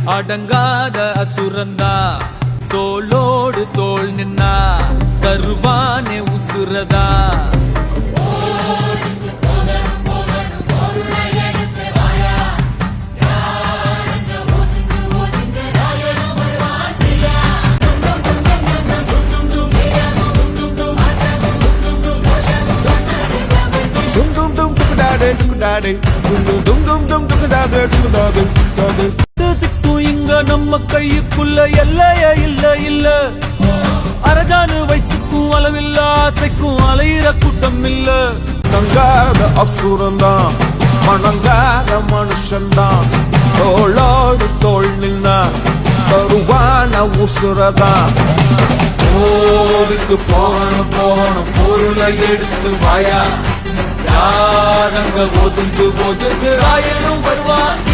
அடங்காத அசுரந்தா தோளோடு தோள் நின்னா தருவானே உசுரதா இங்க நம்ம கைக்குள்ள எல்லைய இல்ல இல்ல அரஜானு வைத்துக்கும் அளவில்ல ஆசைக்கும் அலையிற கூட்டம் இல்ல தங்காத அசுரந்தான் மணங்காத மனுஷன்தான் தோளோடு தோள் நின்னா தருவான உசுரதான் போருக்கு போகணும் பொருளை எடுத்து வாயா யாரங்க ஒதுங்கு ஆயிரம் வருவாங்க